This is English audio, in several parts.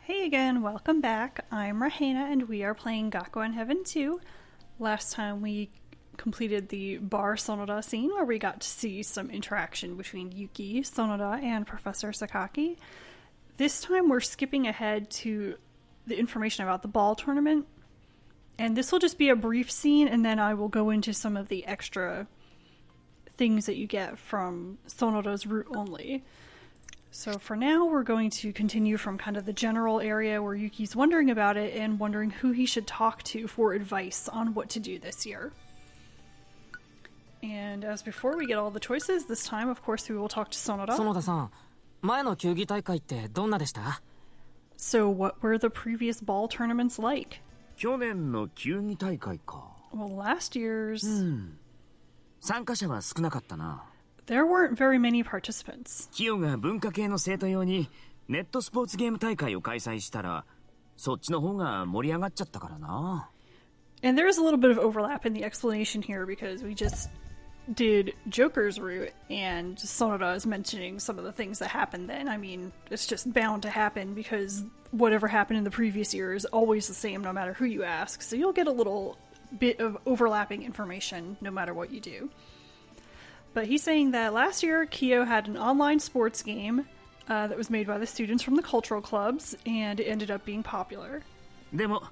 Hey again, welcome back. I'm Rahena and we are playing Gakuen Heaven 2. Last time we completed the bar Sonoda scene where we got to see some interaction between Yuki, Sonoda, and Professor Sakaki. This time we're skipping ahead to the information about the ball tournament. And this will just be a brief scene and then I will go into some of the extra things that you get from Sonoda's route only. So for now, we're going to continue from kind of the general area where Yuki's wondering about it and wondering who he should talk to for advice on what to do this year. And as before, we get all the choices. This time, of course, we will talk to Sonoda. Sonoda-san, 前の球技大会ってどんなでした? So what were the previous ball tournaments like? 去年の球技大会か。 Well, last year's... 参加者は少なかったな。 There weren't very many participants. キヨが文化系の生徒用にネットスポーツゲーム大会を開催したら、そっちの方が盛り上がっちゃったからな。 And there is a little bit of overlap in the explanation here because we just did Joker's route and Sonoda is mentioning some of the things that happened then. I mean, it's just bound to happen because whatever happened in the previous year is always the same no matter who you ask. So you'll get a little bit of overlapping information no matter what you do. But he's saying that last year, Kiyo had an online sports game that was made by the students from the cultural clubs, and it ended up being popular. でも、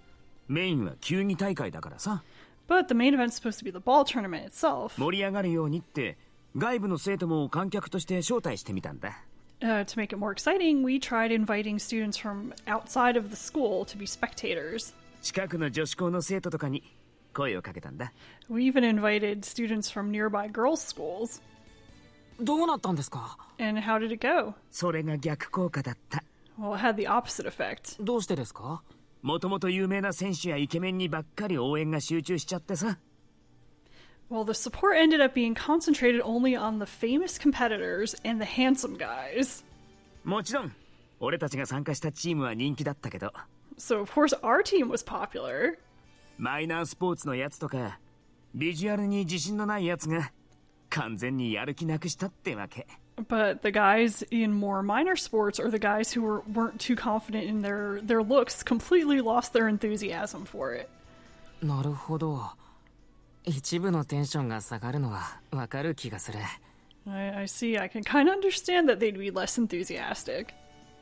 メインは球技大会だからさ。 But the main event's supposed to be the ball tournament itself. 盛り上がるようにって、外部の生徒も観客として招待してみたんだ。To make it more exciting, we tried inviting students from outside of the school to be spectators. 近くの女子校の生徒とかに声をかけたんだ。 We even invited students from nearby girls' schools. どうなったんですか? And how did it go? それが逆効果だった。 Well, it had the opposite effect. どうしてですか? もともと有名な選手やイケメンにばっかり応援が集中しちゃってさ。 Well, the support ended up being concentrated only on the famous competitors and the handsome guys. もちろん、俺たちが参加したチームは人気だったけど。 So, of course, our team was popular. マイナースポーツのやつとか、ビジュアルに自信のないやつが完全にやる気なくしたってわけ。 But the guys in more minor sports or the guys who weren't too confident in their looks completely lost their enthusiasm for it. なるほど。一部のテンションが下がるのはわかる気がする。 I see. I can kind of understand that they'd be less enthusiastic.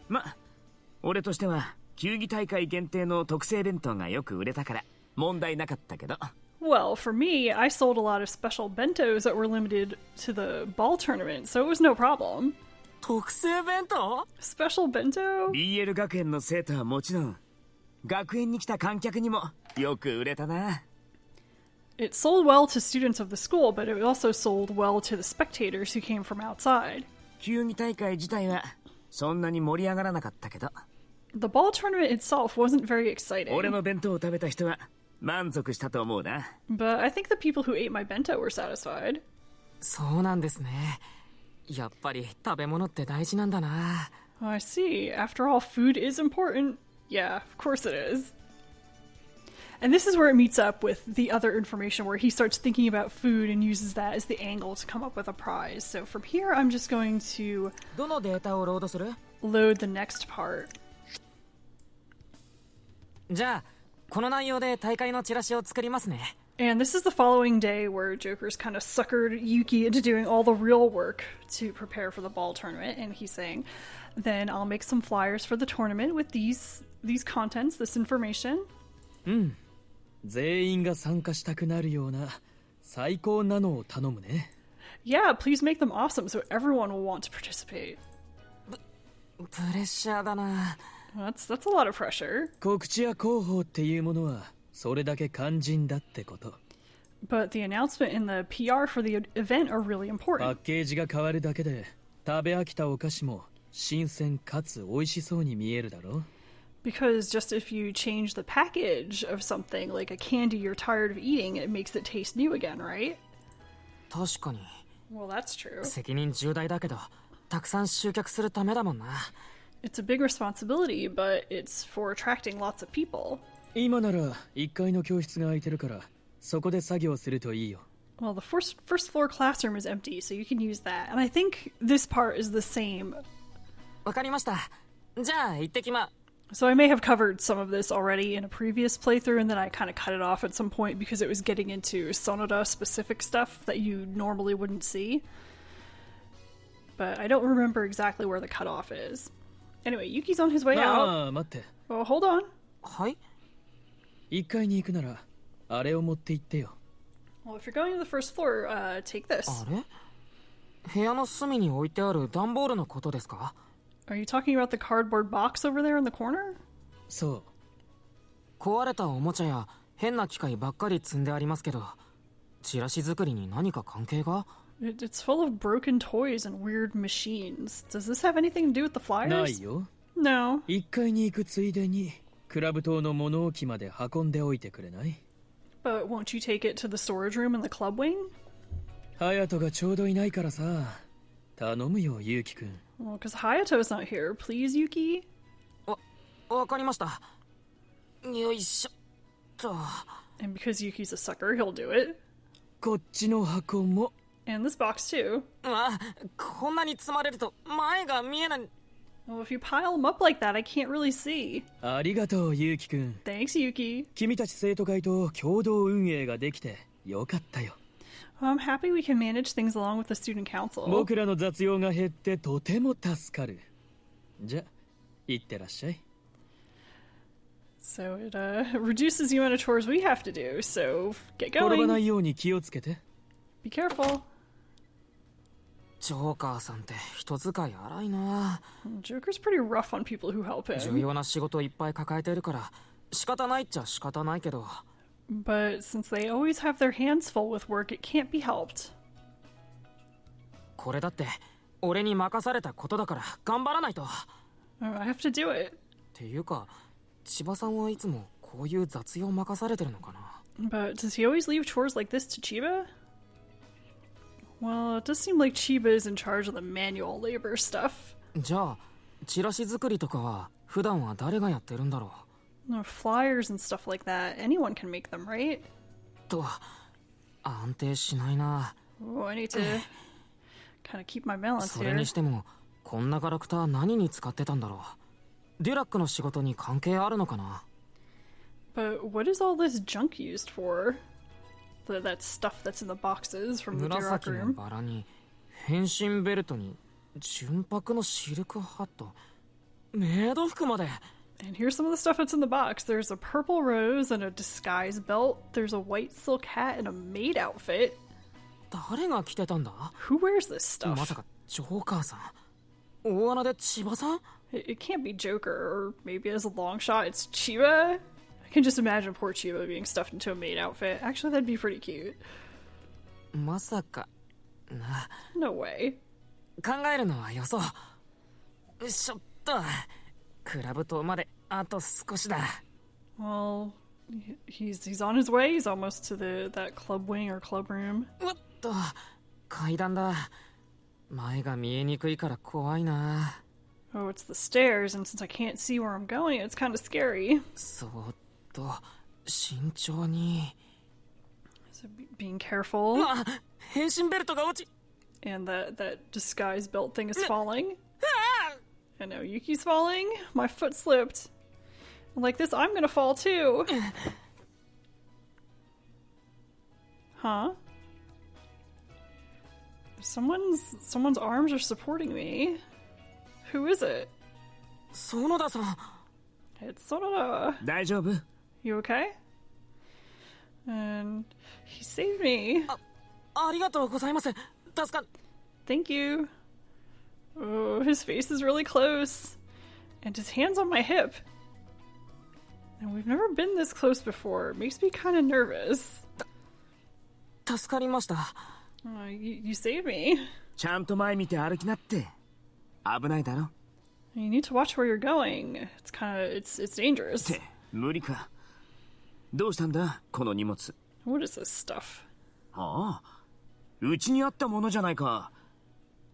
ま、俺としては球技大会限定の特製弁当がよく売れたから問題なかったけど。 Well, for me, I sold a lot of special bentos that were limited to the ball tournament, so it was no problem. 特製弁当? Special bento? BL 学園の生徒はもちろん、学園に来た観客にもよく売れたな。 It sold well to students of the school, but it also sold well to the spectators who came from outside. 球技大会自体はそんなに盛り上がらなかったけど。 The ball tournament itself wasn't very exciting. 俺の弁当を食べた人は満足したと思うな。 But I think the people who ate my bento were satisfied. そうなんですね。やっぱり食べ物って大事なんだな。 I see. After all, food is important. Yeah, of course it is. And this is where it meets up with the other information where he starts thinking about food and uses that as the angle to come up with a prize. So from here, I'm just going to どのデータをロードする? load the next part. じゃあ、この内容で大会のチラシを作りますね。 And this is the following day where Joker's kind of suckered Yuki into doing all the real work to prepare for the ball tournament. And he's saying, then I'll make some flyers for the tournament with these contents, this information. 全員が参加したくなるような最高なのを頼むね。 Yeah, please make them awesome so everyone will want to participate. プレッシャーだな。 That's a lot of pressure. 告知や広報っていうものはそれだけ肝心だってこと。 But the announcement and the PR for the event are really パッ important. ケージが変わるだけで食べ飽きたお菓子も新鮮かつ美味しそうに見えるだろ。 Because just if you change the package of something, like a candy you're tired of eating, it makes it taste new again, right? 確かに。 Well, that's true. 責任重大だけど、たくさん集客するためだもんな。 It's a big responsibility, but it's for attracting lots of people. 今なら1階の教室が空いてるからそこで作業するといいよ。 Well, the first floor classroom is empty, so you can use that. And I think this part is the same. わかりました。じゃあ行ってきま。So I may have covered some of this already in a previous playthrough, and then I kind of cut it off at some point because it was getting into Sonoda specific stuff that you normally wouldn't see. But I don't remember exactly where the cutoff is. Anyway, Yuki's on his way out. ああ、待って。 Oh, hold on. はい。 1階に行くなら、あれを持って行ってよ。 Well, if you're going to the first floor, take this. あれ？部屋の隅に置いてある段ボールのことですか？ Are you talking about the cardboard box over there in the corner? そう。壊れたおもちゃや変な機械ばっかり積んでありますけど、チラシ作りに何か関係が？ It's full of broken toys and weird machines. Does this have anything to do with the な flyers? いよ。 No. 1階に行くついでに、クラブ島の物置まで運んでおいてくれない？ But won't you take it to the storage room in the club wing? 隼人がちょうどいないからさ。頼むよ、ユウキくん。 Well, because Hayato's not here. Please, Yuki? わかりました。よいしょっと。 And because Yuki's a sucker, he'll do it. こっちの箱も。 And this box, too. こんなに積まれると前が見えない。 Well, if you pile them up like that, I can't really see. ありがとう、ユウキくん。 Thanks, Yuki. 君たち生徒会と共同運営ができてよかったよ。 I'm happy we can manage things along with the student council. 僕らの雑用が減ってとても助かる。じゃ、行ってらっしゃい。 So it reduces the amount of chores we have to do, so get 転ばな going. いように気をつけて。 Be careful. ジョーカーさんって人使い荒いな。 Joker's pretty rough on people who help 重 him. 要な仕事いっぱい抱えてるから仕方ないっちゃ仕方ないけど。 But since they always have their hands full with work, it can't be helped. これだって俺に任されたことだから頑張らないと。 I have to do it. っていうか千葉さんはいつもこういう雑用任されてるのかな。 But does he always leave chores like this to Chiba? Well, it does seem like Chiba is in charge of the manual labor stuff. じゃあチラシ作りとかは普段は誰がやってるんだろう。 Flyers and stuff like that, anyone can make them, right? と安定しないな。 Oh, I need to kind of keep my balance それ here. にしてもこんなキャラクター何に使ってたんだろう。デュラックの仕事に関係あるのかな。 But what is all this junk used for? That stuff that's in the boxes from the Durock 紫の room. バラに変身ベルトに純白のシルクハットメイド服まで。 And here's some of the stuff that's in the box. There's a purple rose and a disguise belt. There's a white silk hat and a maid outfit. 誰が着てたんだ。 Who wears this ま stuff? さかジョーカーさん。大穴で千葉さん。 It can't be Joker, or maybe as a long shot, it's Chiba. I can just imagine poor Chiba being stuffed into a maid outfit. Actually, that'd be pretty cute. まさかな。 No way. 考えるのはよそう。しょっとクラブ島まであと少しだ。 Well, he's on his way. He's almost to that club wing or club room. うっと階段だ。前が見えにくいから怖いな。 Oh, it's the stairs, and since I can't see where I'm going, it's kind of scary. そーっと慎重に。 So being careful. うわ変身ベルトが落ち。 And that disguise belt thing is falling. And now Yuki's falling. My foot slipped. And like this, I'm gonna fall too. Huh? Someone's arms are supporting me. Who is it? 園田さん。 It's Sonoda. 大丈夫？ You okay? And he saved me. ありがとうございます。助か。 Thank you. Oh, his face is really close. And his hand's on my hip. And we've never been this close before. It makes me kind of nervous. 助かりました。 You saved me. ちゃんと前見て歩きなって。危ないだろ。 You need to watch where you're going. It's dangerous. って無理か。どうしたんだこの荷物。 What is this stuff? ああ、うちにあったものじゃないか。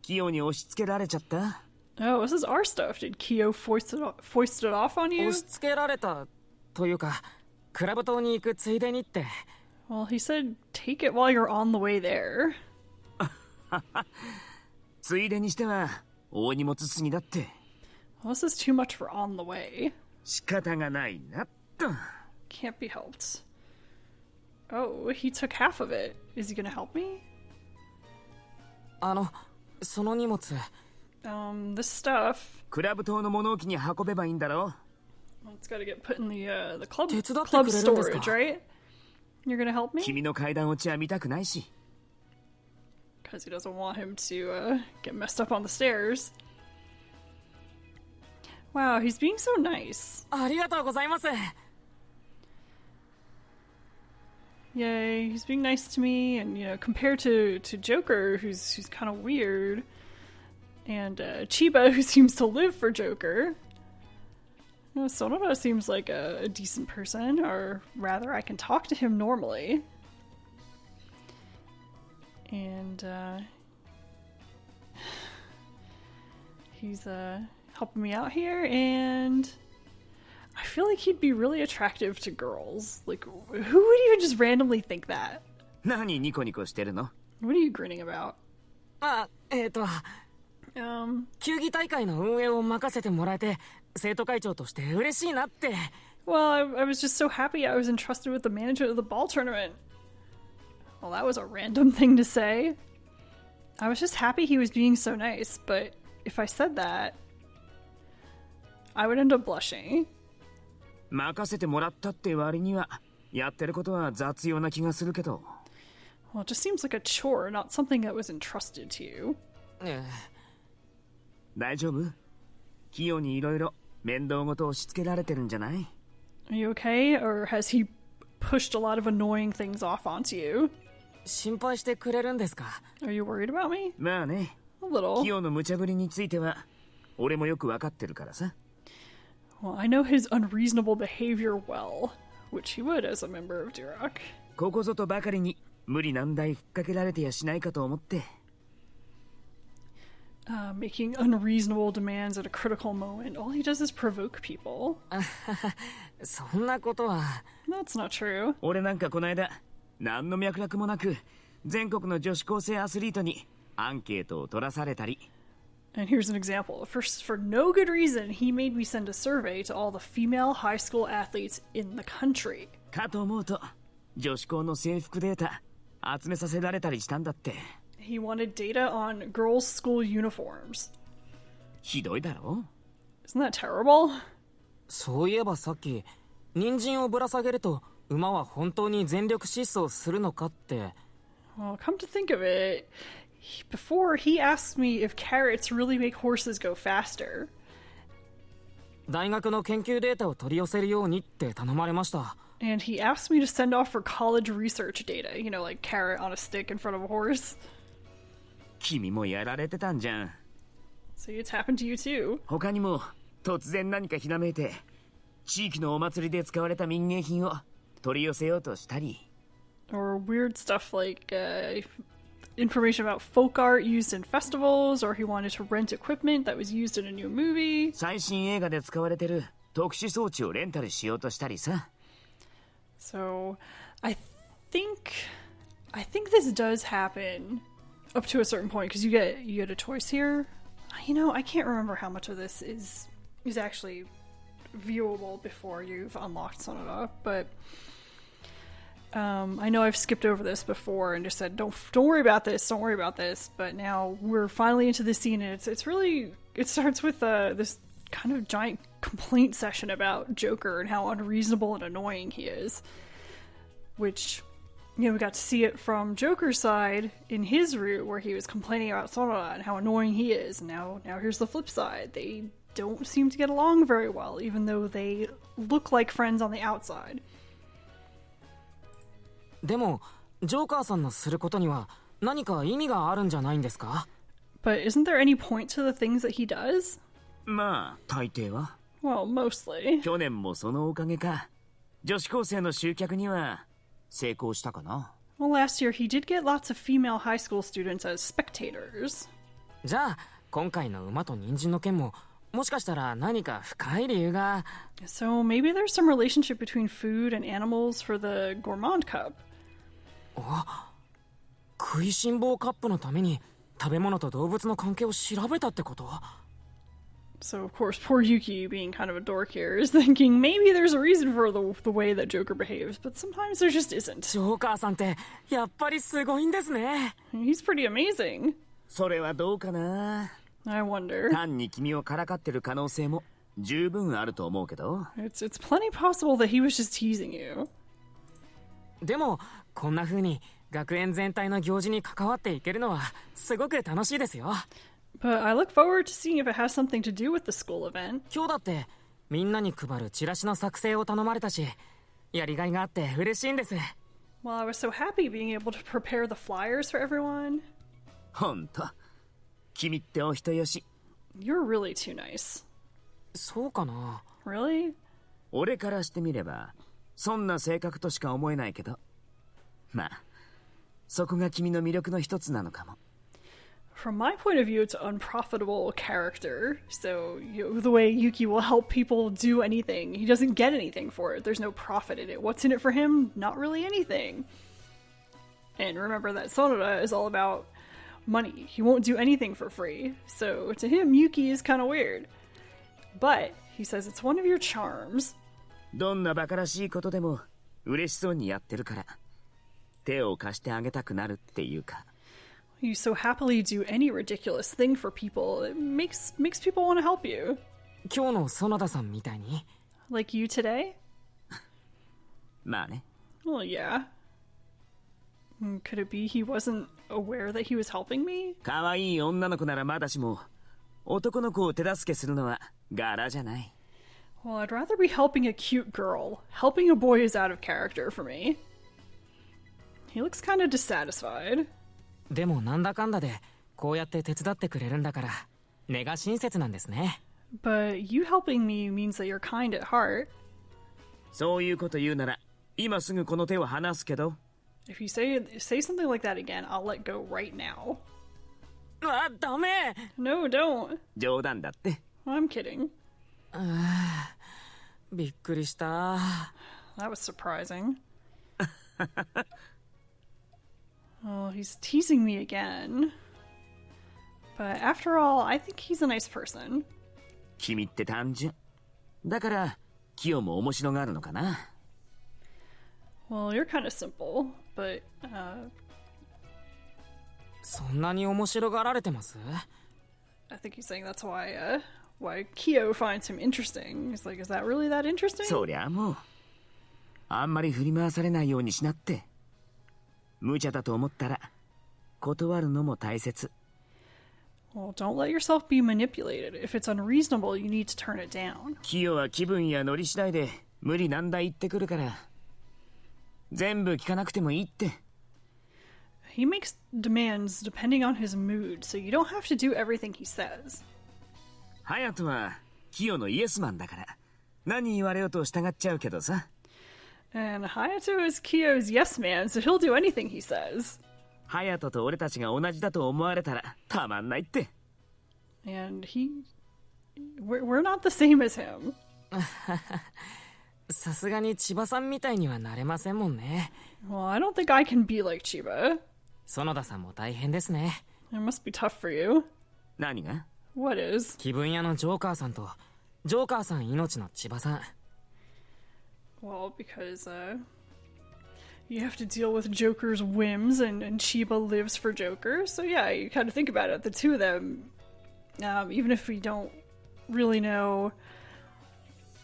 キヨに押し付けられちゃった。 Oh, this is our stuff. Did Kyo foist it off on you? 押し付けられたというかクラブ島に行くついでにって。 Well, he said take it while you're on the way there. ついでにしては大荷物すぎだって。 Well, this is too much for on the way. 仕方がないなっと。 Can't be helped. Oh, he took half of it. Is he gonna help me? その荷物 This stuff. クラブ島の物置に運べばいいんだろ。 Well, it's gotta get put in the club 手伝って club くれるんですか？ storage, right? You're gonna help me? 君の階段落ちは見たくないし。 Because he doesn't want him to get messed up on the stairs. Wow, he's being so nice. ありがとうございます。 Yay, he's being nice to me, and compared to Joker, who's kind of weird, and Chiba, who seems to live for Joker. Sonoda seems like a decent person, or rather, I can talk to him normally. And he's helping me out here, and I feel like he'd be really attractive to girls. Like, who would even just randomly think that? 何ニコニコしてるの？ What are you grinning about? 球技大会の運営を任せてもらえて生徒会長として嬉しいなって。 Well, I was just so happy I was entrusted with the management of the ball tournament. Well, that was a random thing to say. I was just happy he was being so nice, but if I said that, I would end up blushing. 任せてもらったって割にはやってることは雑用な気がするけど。 Well, it just seems like a chore, not something that was entrusted to you. 大丈夫？キヨにいろいろ面倒ごと押し付けられてるんじゃない？ Are you okay? Or has he pushed a lot of annoying things off onto you? 心配してくれるんですか？ Are you worried about me? まあね。 A little. キヨの無茶ぶりについては俺もよくわかってるからさ。 Well, I know his unreasonable behavior well, which he would as a member of Duroc. ここぞとばかりに無理難題ふっかけられてやしないかと思って。Making unreasonable demands at a critical moment. All he does is provoke people. そんなことは。 That's not true. 俺なんかこの間何の脈絡もなく全国の女子高生アスリートにアンケートを取らされたり。 And here's an example. For no good reason, he made me send a survey to all the female high school athletes in the country. かと思うと女子校の制服データ集めさせられたりしたんだって。 He wanted data on girls' school uniforms. ひどいだろ？ Isn't that terrible? そういえばさっき人参をぶら下げると馬は本当に全力疾走するのかって。 Well, come to think of it, before he asked me if carrots really make horses go faster. 大学の研究データを取り寄せるようにって頼まれました。 And he asked me to send off for college research data, like carrot on a stick in front of a horse. 君もやられてたんじゃん。 See, it's happened to you too. 他にも突然何かひらめいて地域のお祭りで使われた民芸品を取り寄せようとしたり。 Or weird stuff like information about folk art used in festivals, or he wanted to rent equipment that was used in a new movie. 最新映画で使われてる特殊装置をレンタルしようとしたりさ。 So, I think this does happen up to a certain point because you get a choice here. I can't remember how much of this is actually viewable before you've unlocked Sonoda, but I know I've skipped over this before and just said don't worry about this, but now we're finally into this scene, and it starts with this kind of giant complaint session about Joker and how unreasonable and annoying he is, which we got to see it from Joker's side in his route where he was complaining about Sonoda and how annoying he is. And now here's the flip side. They don't seem to get along very well, even though they look like friends on the outside. でもジョーカーさんのすることには何か意味があるんじゃないんですか？ But isn't there any point to the things that he does? まあ大抵は。 Well, mostly. 去年もそのおかげか女子高生の集客には成功したかな。 Well, last year he did get lots of female high school students as spectators. じゃあ今回の馬と人参の件ももしかしたら何か深い理由が。 So maybe there's some relationship between food and animals for the Gourmand Cup. 食いしん坊カップのために食べ物と動物の関係を調べたってこと？ So, of course, poor Yuki, being kind of a dork here, is thinking maybe there's a reason for the way that Joker behaves, but sometimes there just isn't. ジョーカーさんってやっぱりすごいんですね。 He's pretty amazing. それはどうかな。 I wonder. 単に君をからかってる可能性も十分あると思うけど。It's plenty possible that he was just teasing you. でもこんな風に学園全体の行事に関わっていけるのはすごく楽しいですよ。 But I look forward to seeing if it has something to do with the school event. 今日だってみんなに配るチラシの作成を頼まれたし、やりがいがあって嬉しいんです。 Well, I was so happy being able to prepare the flyers for everyone. ほんと、君ってお人よし。 You're really too nice. そうかな。 Really? 俺からしてみればそんな性格としか思えないけど、まあそこが君の魅力の一つなのかも。 From my point of view, it's an unprofitable character. So, the way Yuki will help people do anything, he doesn't get anything for it. There's no profit in it. What's in it for him? Not really anything. And remember that Sonoda is all about money. He won't do anything for free. So, to him, Yuki is kind of weird. But, he says it's one of your charms. どんな馬鹿らしいことでも嬉しそうにやってるから手を貸してあげたくなるっていうか。 You so happily do any ridiculous thing for people. It makes people want to help you. 今日の園田さんみたいに。 Like you today? まあね。 Well, yeah. Could it be he wasn't aware that he was helping me? 可愛い女の子ならまだしも男の子を手助けするのは柄じゃない。 Well, I'd rather be helping a cute girl. Helping a boy is out of character for me. He looks kind of dissatisfied. でもなんだかんだでこうやって手伝ってくれるんだから根が親切なんですね。 But you helping me means that you're kind at heart. そういうこと言うなら今すぐこの手を離すけど。 If you say something like that again, I'll let go right now. あ、ダメ。 No, don't. 冗談だって。 I'm kidding. びっくりした。 That was surprising. Oh, he's teasing me again. But after all, I think he's a nice person. 君って単純。だからキヨも面白がるのかな。 Well, you're kind of simple, but そんなに面白がられてます？ I think he's saying that's why Kyo finds him interesting. He's like, is that really that interesting? そりゃもうあんまり振り回されないようにしなって。無茶だと思ったら断るのも大切。 Well, don't let yourself be manipulated. If it's unreasonable, you need to turn it down. キヨは気分やノリ次第で無理難題言ってくるから全部聞かなくてもいいって。 He makes demands depending on his mood, so you don't have to do everything he says. ハヤトはキヨのイエスマンだから何言われようと従っちゃうけどさ。 And Hayato is Kyo's yes man, so he'll do anything he says. ハヤトと俺たちが同じだと思われたらたまんないって。 And we're not the same as him. さすがに千葉さんみたいにはなれませんもんね。 Well, I don't think I can be like Chiba. 園田さんも大変ですね。 It must be tough for you. 何が？ What is? 気分屋のジョーカーさんとジョーカーさん命の千葉さん。 Well, because you have to deal with Joker's whims, and Chiba lives for Joker. So yeah, you kind of think about it. The two of them, even if we don't really know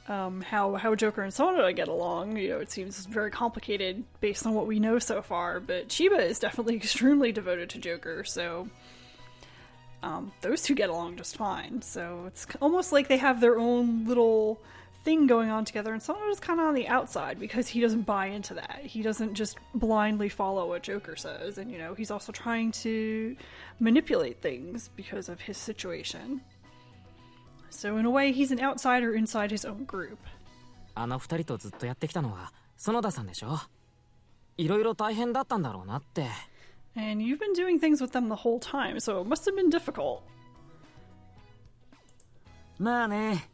how Joker and Sonoda get along, it seems very complicated based on what we know so far. But Chiba is definitely extremely devoted to Joker, so those two get along just fine. So it's almost like they have their own little thing going on together, and Sonoda's kind of on the outside because he doesn't buy into that. He doesn't just blindly follow what Joker says, and he's also trying to manipulate things because of his situation. So in a way, he's an outsider inside his own group. あの二人とずっとやってきたのは園田さんでしょ。いろいろ大変だったんだろうなって。And you've been doing things with them the whole time, so it must have been difficult. まあね、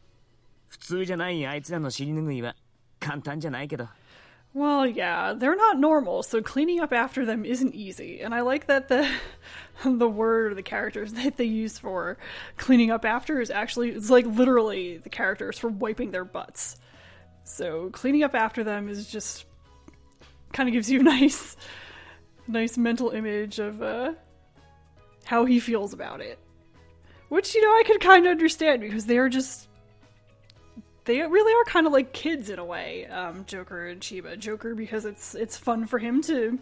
普通じゃないあいつらの尻拭いは簡単じゃないけど。Well, yeah, they're not normal, so cleaning up after them isn't easy. And I like that the the word or the characters that they use for cleaning up after is actually it's like literally the characters for wiping their butts. So cleaning up after them is just kind of gives you a nice mental image of how he feels about it. Which, you know, I could kind of understand because they really are kind of like kids in a way, Joker and Chiba. Joker because it's fun for him to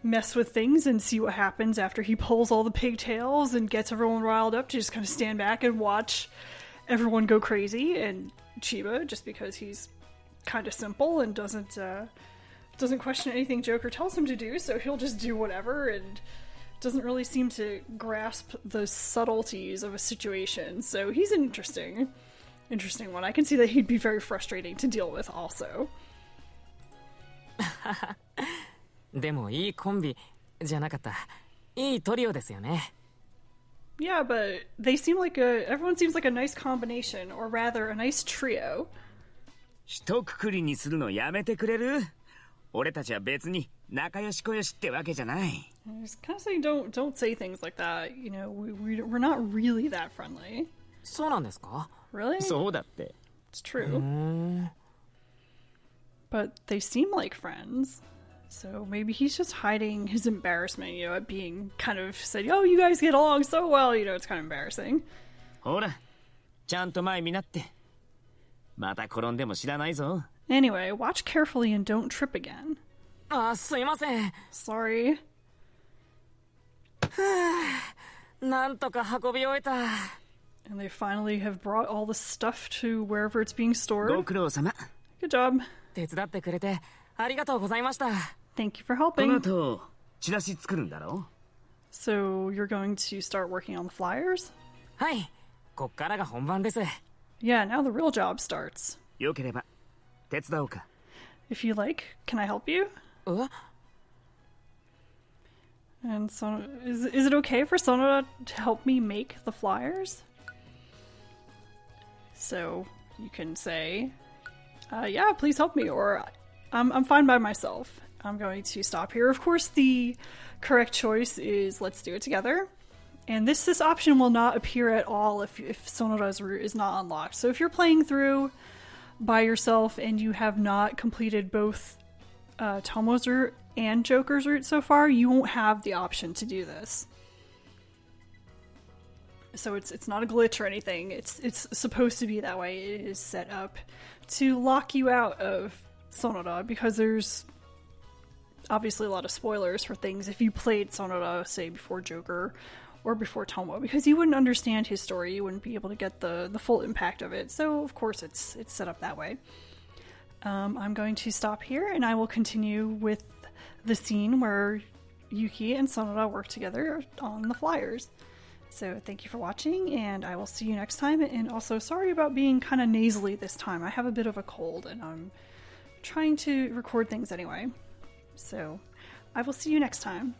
mess with things and see what happens after he pulls all the pigtails and gets everyone riled up to just kind of stand back and watch everyone go crazy. And Chiba just because he's kind of simple and doesn't question anything Joker tells him to do, so he'll just do whatever and doesn't really seem to grasp the subtleties of a situation. So he's an interesting one. I can see that he'd be very frustrating to deal with also. でもいいコンビじゃなかった。いいトリオですよね。Yeah, but they seem like everyone seems like a nice combination, or rather a nice trio. 一括りにするのやめてくれる？俺たちは別に仲良しこよしってわけじゃない。I was kind of saying don't say things like that. You know, we're not really that friendly. そうなんですか？ Really? そうだって。 It's true. But they seem like friends. So maybe he's just hiding his embarrassment, you know, at being kind of said, oh, you guys get along so well, you know, it's kind of embarrassing. ほら、ちゃんと前見なって。また転んでも知らないぞ。 Anyway, watch carefully and don't trip again. あ、すいません。 Sorry. なんとか運び終えた。 And they finally have brought all the stuff to wherever it's being stored. ご苦労様。 Good job. 手伝ってくれてありがとうございました。 Thank you for この helping. 後、チラシ作るんだろ？ So you're going to start working on the flyers? はい、こっからが本番です。 Yeah, now the real job starts. よければ手伝おうか。 If you like, can I help you? え？ And so, is it okay for Sonoda to help me make the flyers? So you can say, yeah, please help me, or I'm fine by myself. I'm going to stop here. Of course, the correct choice is let's do it together. And this option will not appear at all if Sonoda's route is not unlocked. So if you're playing through by yourself and you have not completed both Tomo's route and Joker's route so far, you won't have the option to do this. So it's not a glitch or anything. It's supposed to be that way. It is set up to lock you out of Sonoda because there's obviously a lot of spoilers for things if you played Sonoda, say, before Joker or before Tomo, because you wouldn't understand his story. You wouldn't be able to get the full impact of it. So, of course, it's set up that way. I'm going to stop here, and I will continue with the scene where Yuki and Sonoda work together on the flyers. So thank you for watching, and I will see you next time. And also, sorry about being kind of nasally this time. I have a bit of a cold, and I'm trying to record things anyway. So I will see you next time.